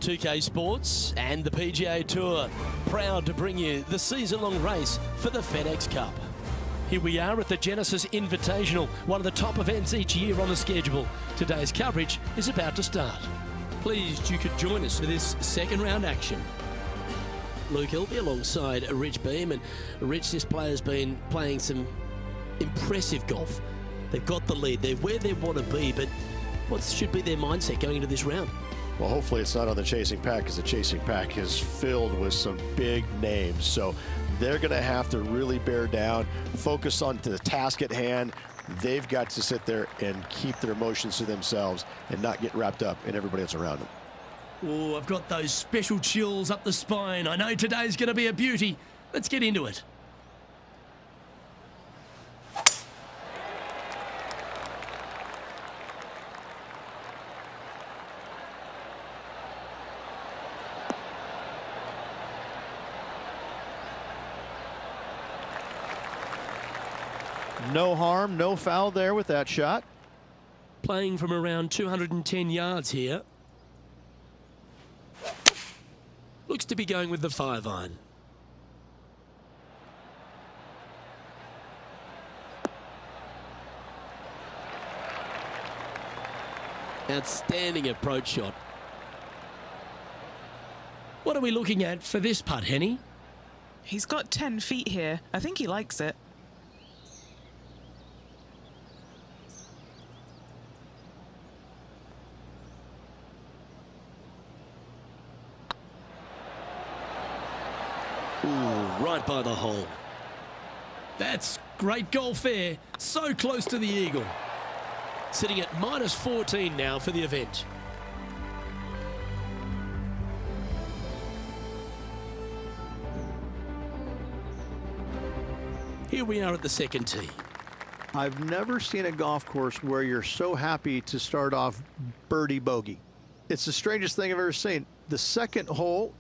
2K Sports and the PGA Tour, proud to bring you the season-long race for the FedEx Cup. Here we are at the Genesis Invitational, one of the top events each year on the schedule. Today's coverage is about to start. Pleased you could join us for this second round action. Luke Hilby alongside Rich Beam, and Rich, this player's been playing some impressive golf. They've got the lead, they're where they want to be, but what should be their mindset going into this round? Well, hopefully it's not on the chasing pack, because the chasing pack is filled with some big names. So they're going to have to really bear down, focus on the task at hand. They've got to sit there and keep their emotions to themselves and not get wrapped up in everybody else around them. Oh, I've got those special chills up the spine. I know today's going to be a beauty. Let's get into it. No harm, no foul there with that shot. Playing from around 210 yards here. Looks to be going with the 5-iron. Outstanding approach shot. What are we looking at for this putt, Henny? He's got 10 feet here. I think he likes it. Ooh, right by the hole. That's great golf there. So close to the eagle. Sitting at -14 now for the event. Here we are at the second tee. I've never seen a golf course where you're so happy to start off birdie bogey. It's the strangest thing I've ever seen. The second hole,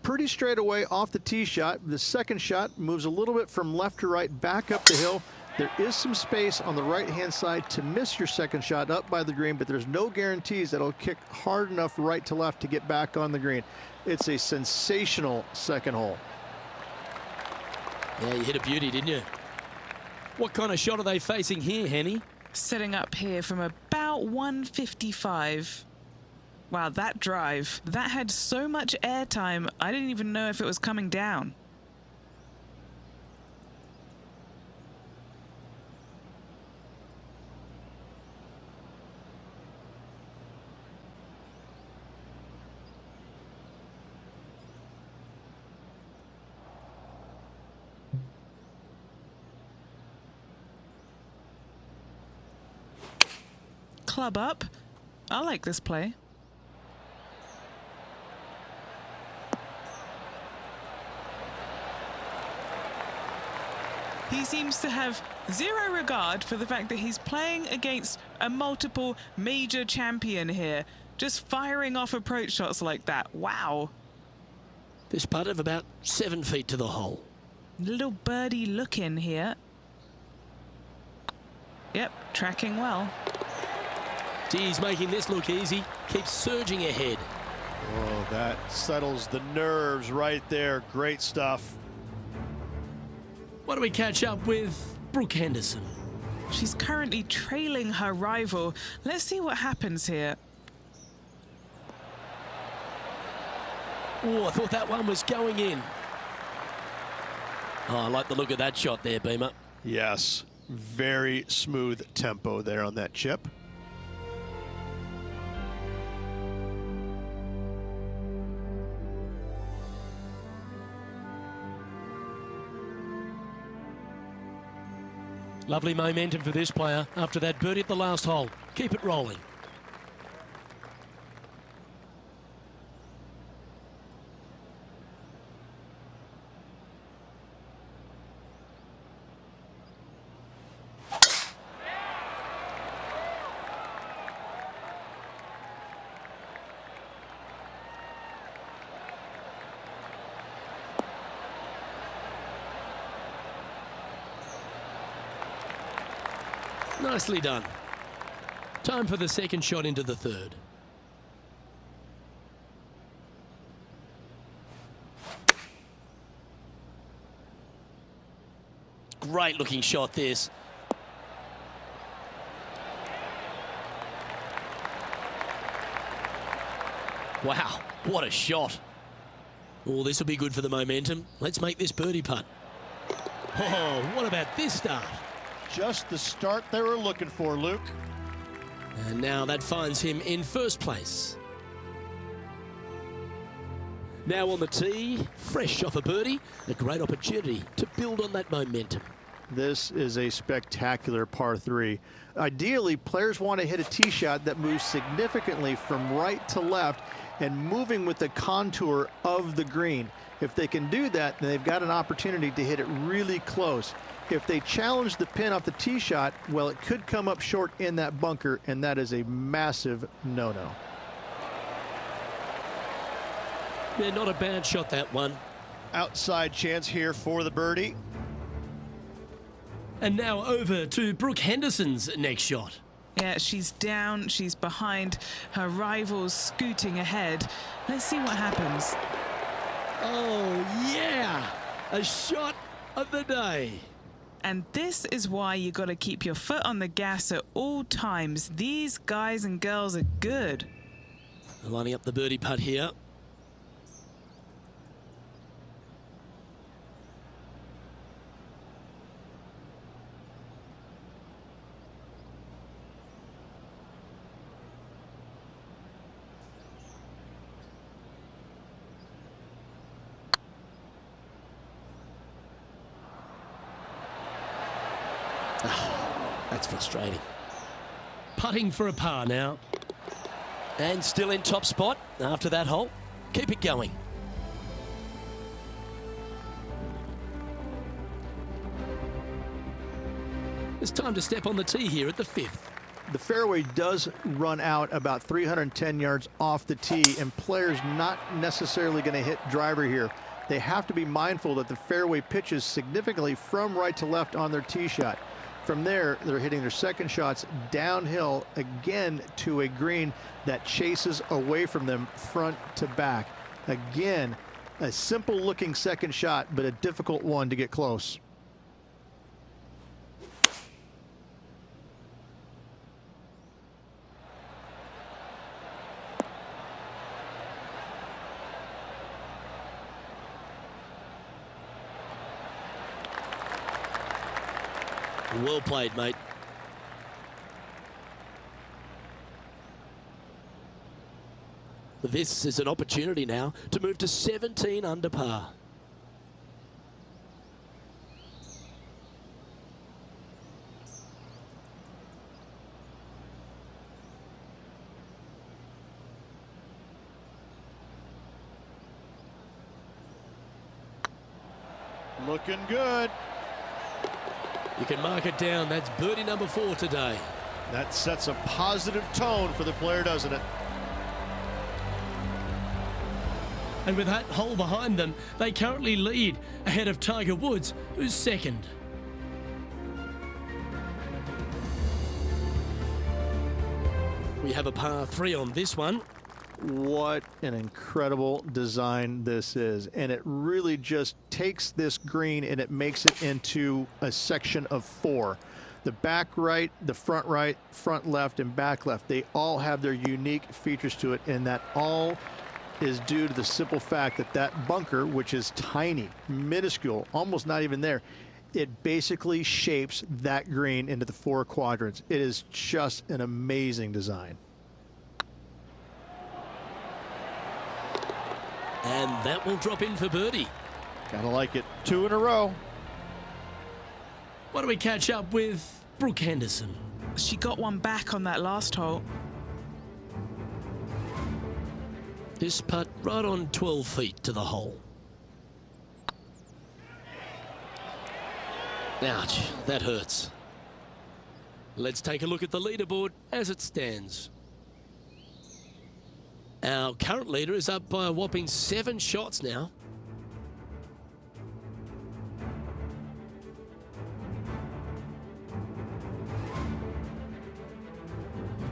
pretty straight away off the tee shot. The second shot moves a little bit from left to right, back up the hill. There is some space on the right-hand side to miss your second shot up by the green, but there's no guarantees that it'll kick hard enough right to left to get back on the green. It's a sensational second hole. Yeah, you hit a beauty, didn't you? What kind of shot are they facing here, Henny? Setting up here from about 155. Wow, that drive. That had so much airtime, I didn't even know if it was coming down. Club up. I like this play. He seems to have zero regard for the fact that he's playing against a multiple major champion here. Just firing off approach shots like that. Wow. This putt of about 7 feet to the hole. Little birdie look in here. Yep, tracking well. Geez, making this look easy. Keeps surging ahead. Oh, that settles the nerves right there. Great stuff. What do we catch up with Brooke Henderson? She's currently trailing her rival. Let's see what happens here. Oh, I thought that one was going in. Oh, I like the look of that shot there, Beamer. Yes, very smooth tempo there on that chip. Lovely momentum for this player after that birdie at the last hole. Keep it rolling. Nicely done. Time for the second shot into the third. Great looking shot this. Wow, what a shot. Oh, this will be good for the momentum. Let's make this birdie putt. Oh, what about this start? Just the start they were looking for, Luke. And now that finds him in first place. Now on the tee, fresh off a birdie, a great opportunity to build on that momentum. This is a spectacular par 3. Ideally, players want to hit a tee shot that moves significantly from right to left and moving with the contour of the green. If they can do that, then they've got an opportunity to hit it really close. If they challenge the pin off the tee shot, well, it could come up short in that bunker, and that is a massive no-no. Yeah, not a bad shot, that one. Outside chance here for the birdie. And now over to Brooke Henderson's next shot. Yeah, she's down, she's behind, her rivals scooting ahead. Let's see what happens. Oh, yeah, a shot of the day. And this is why you got to keep your foot on the gas at all times. These guys and girls are good. Lining up the birdie putt here. That's frustrating. Putting for a par now. And still in top spot after that hole. Keep it going. It's time to step on the tee here at the 5th. The fairway does run out about 310 yards off the tee, and players not necessarily going to hit driver here. They have to be mindful that the fairway pitches significantly from right to left on their tee shot. From there, they're hitting their second shots downhill again to a green that chases away from them front to back. Again, a simple looking second shot, but a difficult one to get close. Well played, mate. This is an opportunity now to move to 17 under par. Looking good. You can mark it down. That's birdie number 4 today. That sets a positive tone for the player, doesn't it? And with that hole behind them, they currently lead ahead of Tiger Woods, who's second. We have a par 3 on this one. What an incredible design this is. And it really just takes this green and it makes it into a section of 4. The back right, front left, and back left, they all have their unique features to it, and that all is due to the simple fact that that bunker, which is tiny, minuscule, almost not even there, it basically shapes that green into the 4 quadrants. It is just an amazing design. And that will drop in for birdie. Gotta like it. 2 in a row. Why do we catch up with Brooke Henderson? She got one back on that last hole. This putt right on 12 feet to the hole. Ouch, that hurts. Let's take a look at the leaderboard as it stands. Our current leader is up by a whopping 7 shots now.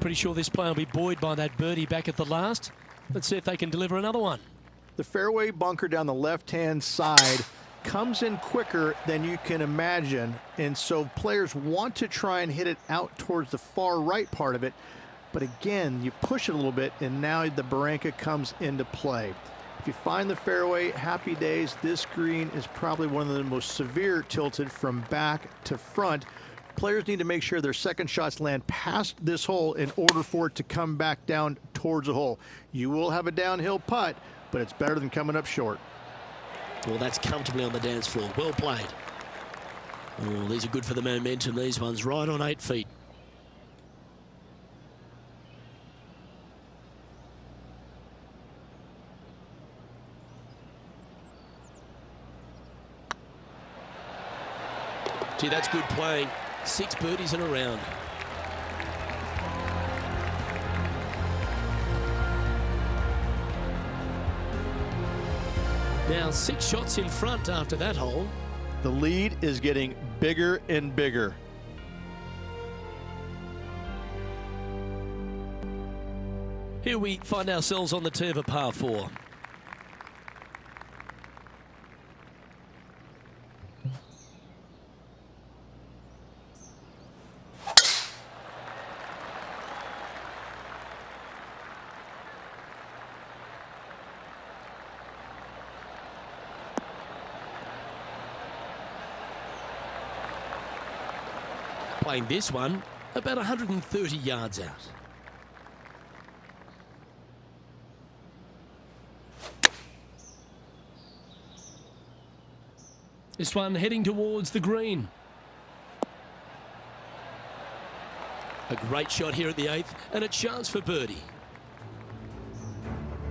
Pretty sure this player will be buoyed by that birdie back at the last. Let's see if they can deliver another one. The fairway bunker down the left-hand side comes in quicker than you can imagine, and so players want to try and hit it out towards the far right part of it. But again, you push it a little bit, and now the Barranca comes into play. If you find the fairway, happy days. This green is probably one of the most severe tilted from back to front. Players need to make sure their second shots land past this hole in order for it to come back down towards the hole. You will have a downhill putt, but it's better than coming up short. Well, that's comfortably on the dance floor. Well played. Oh, these are good for the momentum. These ones right on 8 feet. Gee, that's good playing. 6 birdies in a round. Now 6 shots in front after that hole. The lead is getting bigger and bigger. Here we find ourselves on the tee of a par 4. Playing this one about 130 yards out. This one heading towards the green. A great shot here at the 8th, and a chance for birdie.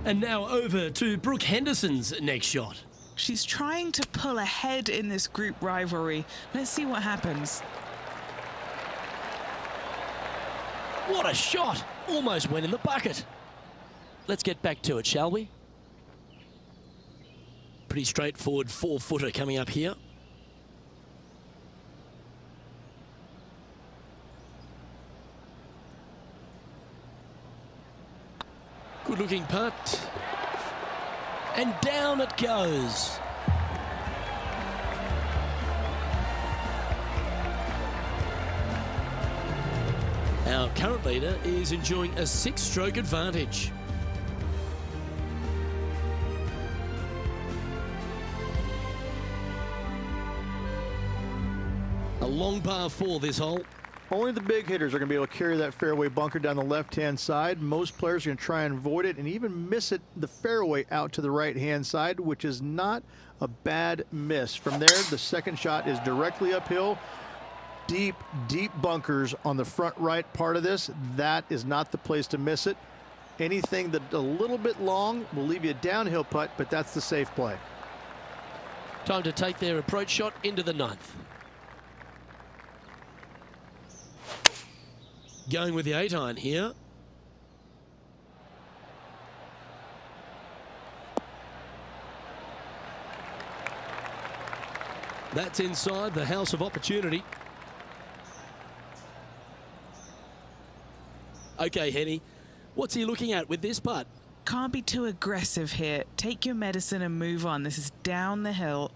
And now over to Brooke Henderson's next shot. She's trying to pull ahead in this group rivalry. Let's see what happens. What a shot! Almost went in the bucket. Let's get back to it, shall we? Pretty straightforward 4-footer coming up here. Good looking putt. And down it goes. Our current leader is enjoying a 6-stroke advantage. A long par 4 this hole. Only the big hitters are going to be able to carry that fairway bunker down the left-hand side. Most players are going to try and avoid it and even miss it the fairway out to the right-hand side, which is not a bad miss. From there, the second shot is directly uphill. Deep, deep bunkers on the front right part of this. That is not the place to miss it. Anything that a little bit long will leave you a downhill putt, but that's the safe play. Time to take their approach shot into the 9th. Going with the 8-iron here. That's inside the house of opportunity. Okay, Henny, what's he looking at with this putt? Can't be too aggressive here. Take your medicine and move on. This is down the hill.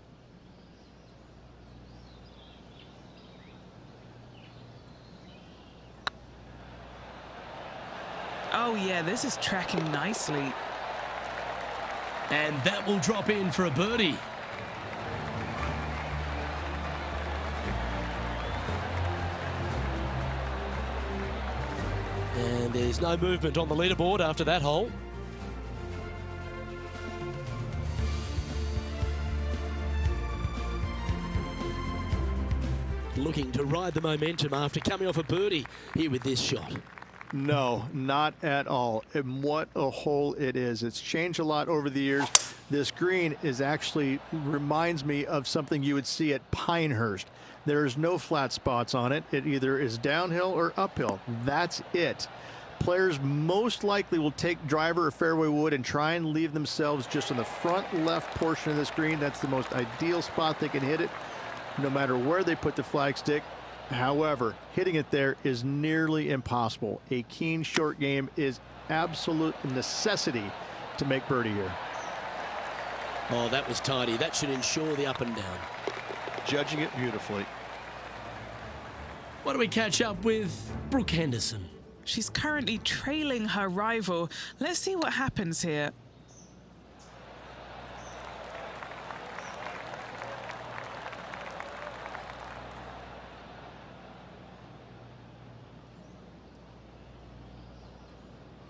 Oh yeah, this is tracking nicely. And that will drop in for a birdie. And there's no movement on the leaderboard after that hole. Looking to ride the momentum after coming off a birdie here with this shot. No, not at all. And what a hole it is. It's changed a lot over the years. This green is actually reminds me of something you would see at Pinehurst. There's no flat spots on it. It either is downhill or uphill. That's it. Players most likely will take driver or fairway wood and try and leave themselves just on the front left portion of this green. That's the most ideal spot they can hit it, no matter where they put the flagstick. However, hitting it there is nearly impossible. A keen short game is absolute necessity to make birdie here. Oh, that was tidy. That should ensure the up and down. Judging it beautifully. Why don't we catch up with Brooke Henderson? She's currently trailing her rival. Let's see what happens here.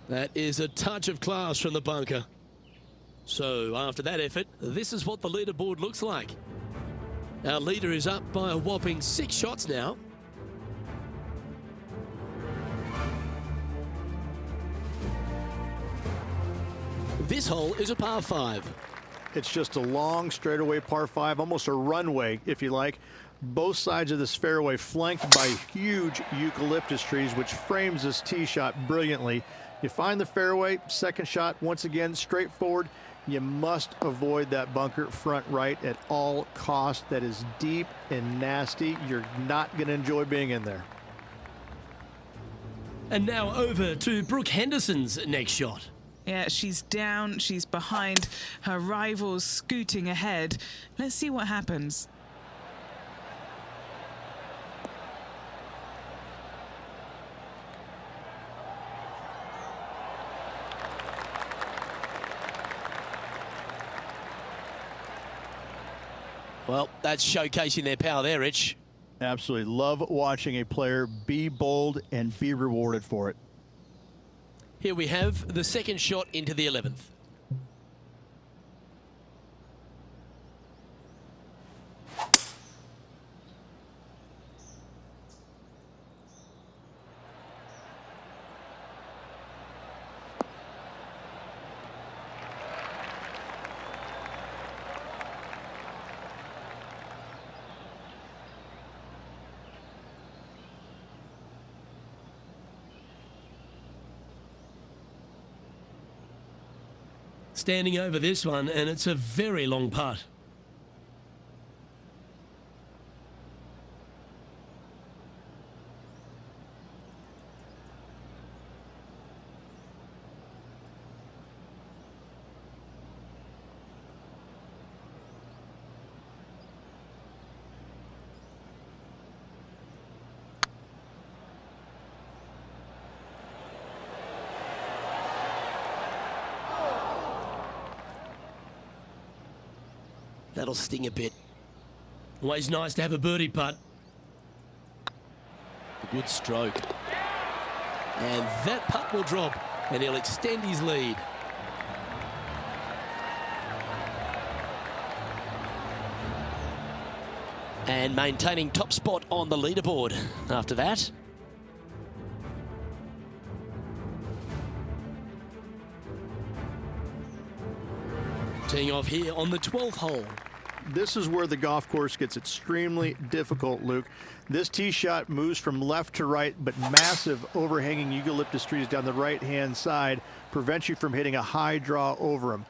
That is a touch of class from the bunker. So after that effort, this is what the leaderboard looks like. Our leader is up by a whopping 6 shots now. This hole is a par 5. It's just a long straightaway par 5, almost a runway, if you like. Both sides of this fairway flanked by huge eucalyptus trees, which frames this tee shot brilliantly. You find the fairway, second shot, once again, straightforward. You must avoid that bunker front right at all costs. That is deep and nasty. You're not going to enjoy being in there. And now over to Brooke Henderson's next shot. Yeah, she's down, she's behind, her rival's scooting ahead. Let's see what happens. Well, that's showcasing their power there, Rich. Absolutely. Love watching a player be bold and be rewarded for it. Here we have the second shot into the 11th. Standing over this one, and it's a very long putt. That'll sting a bit. Always nice to have a birdie putt. A good stroke. And that putt will drop, and he'll extend his lead. And maintaining top spot on the leaderboard after that. Teeing off here on the 12th hole. This is where the golf course gets extremely difficult, Luke. This tee shot moves from left to right, but massive overhanging eucalyptus trees down the right-hand side prevent you from hitting a high draw over them.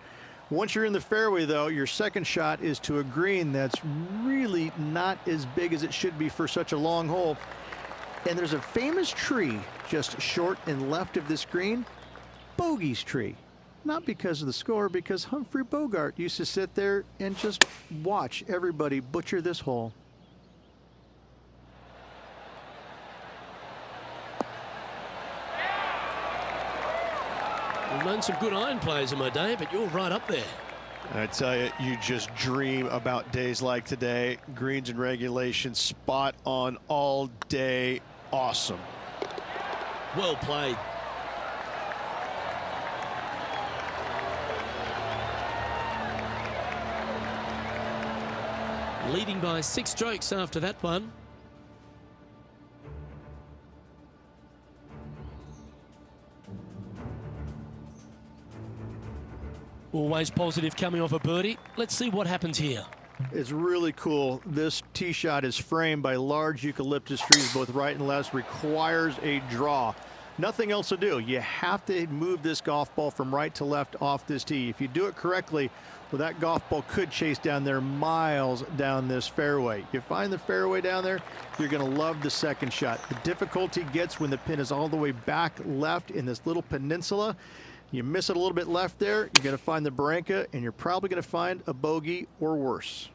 Once you're in the fairway, though, your second shot is to a green that's really not as big as it should be for such a long hole. And there's a famous tree just short and left of this green, Bogey's tree. Not because of the score, because Humphrey Bogart used to sit there and just watch everybody butcher this hole. I've known some good iron players in my day, but you're right up there. I tell you, you just dream about days like today. Greens and regulation, spot on all day. Awesome. Well played. Leading by 6 strokes after that one. Always positive coming off a birdie. Let's see what happens here. It's really cool. This tee shot is framed by large eucalyptus trees, both right and left. Requires a draw. Nothing else to do. You have to move this golf ball from right to left off this tee. If you do it correctly, well, that golf ball could chase down there miles down this fairway. You find the fairway down there, you're going to love the second shot. The difficulty gets when the pin is all the way back left in this little peninsula. You miss it a little bit left there, you're going to find the barranca, and you're probably going to find a bogey or worse.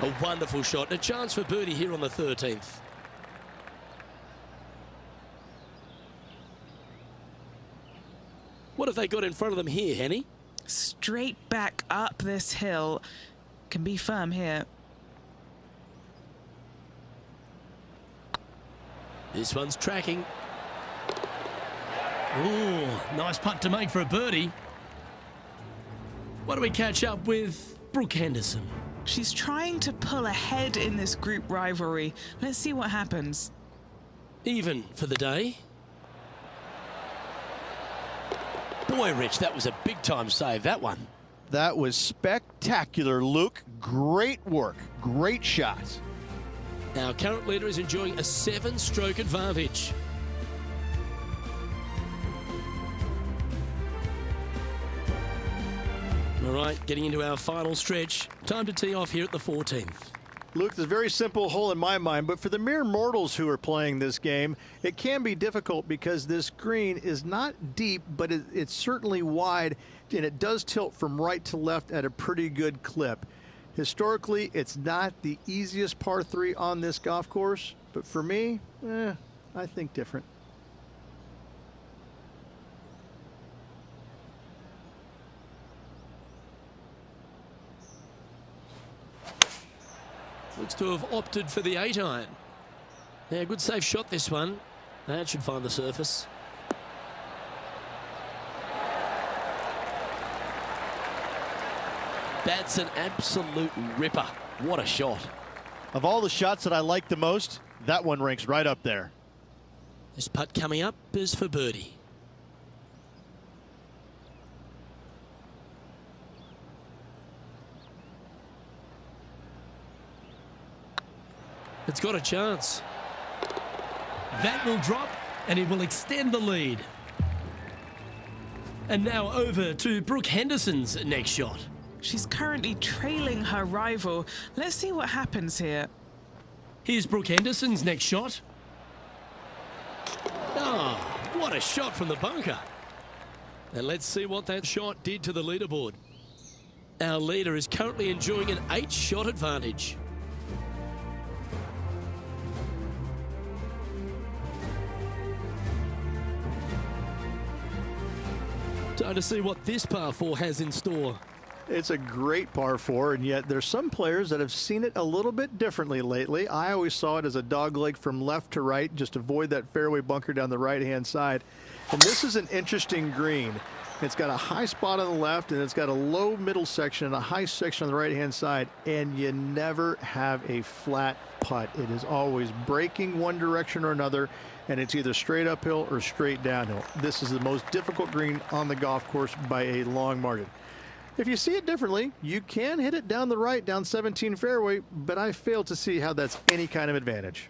A wonderful shot and a chance for birdie here on the 13th. What have they got in front of them here, Henny? Straight back up this hill. Can be firm here. This one's tracking. Ooh, nice putt to make for a birdie. What do we catch up with Brooke Henderson? She's trying to pull ahead in this group rivalry. Let's see what happens. Even for the day. Boy, Rich, that was a big-time save, that one. That was spectacular, Luke. Great work. Great shot. Our current leader is enjoying a 7-stroke advantage. All right, getting into our final stretch. Time to tee off here at the 14th. Luke, this is a very simple hole in my mind, but for the mere mortals who are playing this game, it can be difficult because this green is not deep, but it's certainly wide, and it does tilt from right to left at a pretty good clip. Historically, it's not the easiest par 3 on this golf course, but for me, I think different. Looks to have opted for the 8-iron. Yeah, good safe shot this one. That should find the surface. That's an absolute ripper. What a shot. Of all the shots that I like the most, that one ranks right up there. This putt coming up is for birdie. It's got a chance. That will drop and it will extend the lead. And now over to Brooke Henderson's next shot. She's currently trailing her rival. Let's see what happens here. Here's Brooke Henderson's next shot. Ah, what a shot from the bunker. And let's see what that shot did to the leaderboard. Our leader is currently enjoying an 8-shot advantage. Time to see what this par 4 has in store. It's a great par 4, and yet there's some players that have seen it a little bit differently lately. I always saw it as a dogleg from left to right, just avoid that fairway bunker down the right-hand side. And this is an interesting green. It's got a high spot on the left, and it's got a low middle section and a high section on the right-hand side, and you never have a flat putt. It is always breaking one direction or another, and it's either straight uphill or straight downhill. This is the most difficult green on the golf course by a long margin. If you see it differently, you can hit it down the right, down 17 fairway, but I fail to see how that's any kind of advantage.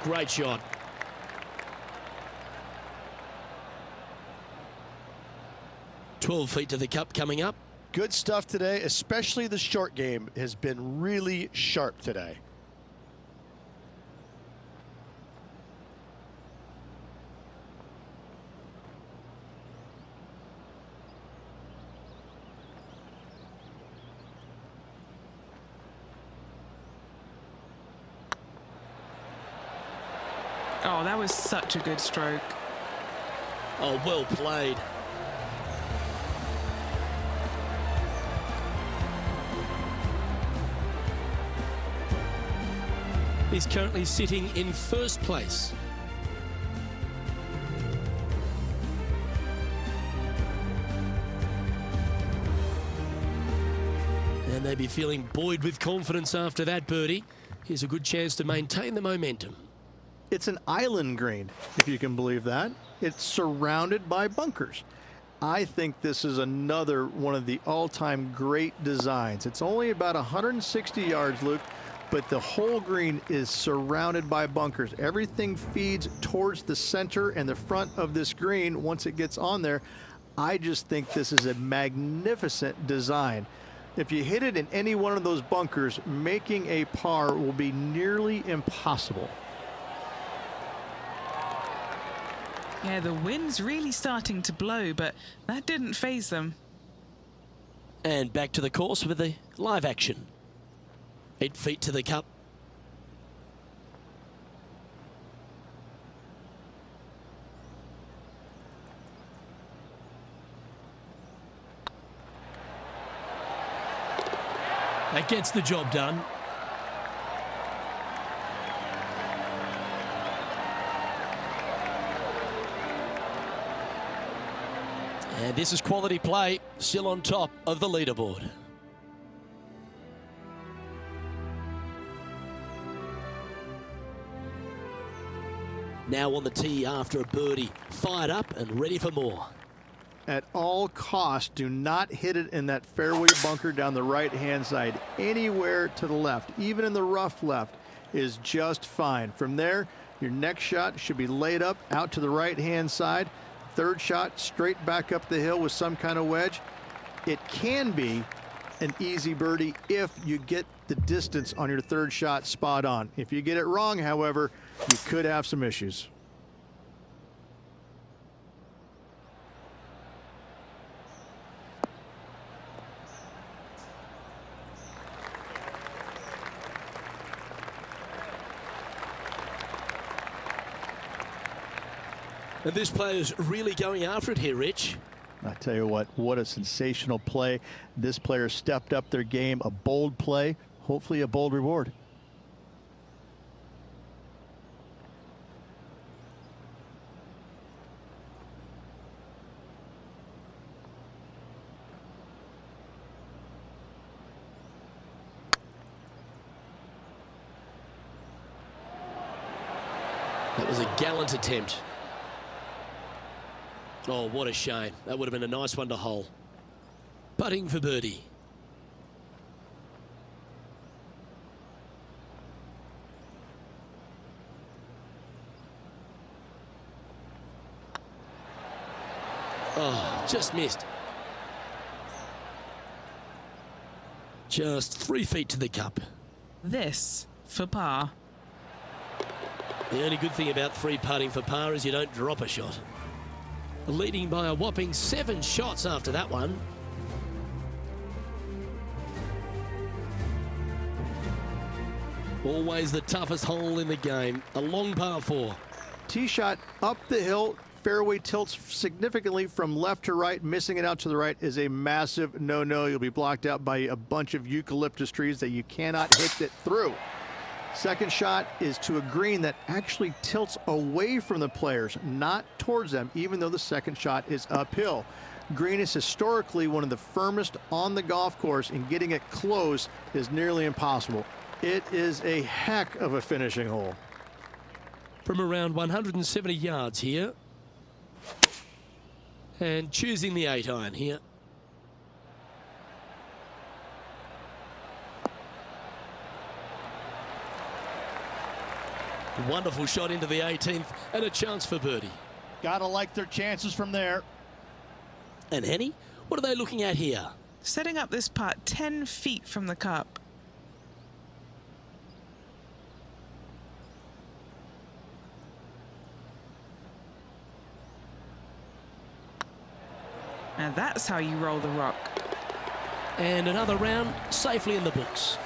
Great shot. "12 feet to the cup" coming up. Good stuff today, especially the short game has been really sharp today. Oh, that was such a good stroke. Oh, well played. He's currently sitting in first place. And they'd be feeling buoyed with confidence after that birdie. Here's a good chance to maintain the momentum. It's an island green, if you can believe that. It's surrounded by bunkers. I think this is another one of the all-time great designs. It's only about 160 yards, Luke. but the whole green is surrounded by bunkers. Everything feeds towards the center and the front of this green once it gets on there. I just think this is a magnificent design. If you hit it in any one of those bunkers, making a par will be nearly impossible. Yeah, the wind's really starting to blow, but that didn't faze them. And back to the course with the live action. 8 feet to the cup. That gets the job done. And this is quality play, still on top of the leaderboard. Now on the tee after a birdie, fired up and ready for more. At all costs, do not hit it in that fairway bunker down the right-hand side. Anywhere to the left, even in the rough left, is just fine. From there, your next shot should be laid up out to the right-hand side. Third shot, straight back up the hill with some kind of wedge. It can be an easy birdie if you get the distance on your third shot spot on. If you get it wrong, however, you could have some issues. And this player's really going after it here, Rich. I tell you what a sensational play. This player stepped up their game, a bold play, hopefully a bold reward. That was a gallant attempt. Oh, what a shame. That would have been a nice one to hole. Putting for birdie. Oh, just missed. Just 3 feet to the cup. This for par. The only good thing about free putting for par is you don't drop a shot. Leading by a whopping 7 shots after that one. Always the toughest hole in the game. A long par 4. Tee shot up the hill. Fairway tilts significantly from left to right. Missing it out to the right is a massive no-no. You'll be blocked out by a bunch of eucalyptus trees that you cannot hit it through. Second shot is to a green that actually tilts away from the players, not towards them, even though the second shot is uphill. Green is historically one of the firmest on the golf course, and getting it close is nearly impossible. It is a heck of a finishing hole. From around 170 yards here. And choosing the 8-iron here. Wonderful shot into the 18th and a chance for birdie. Gotta like their chances from there. And Henny, what are they looking at here? Setting up this putt 10 feet from the cup. Now that's how you roll the rock. And another round safely in the books.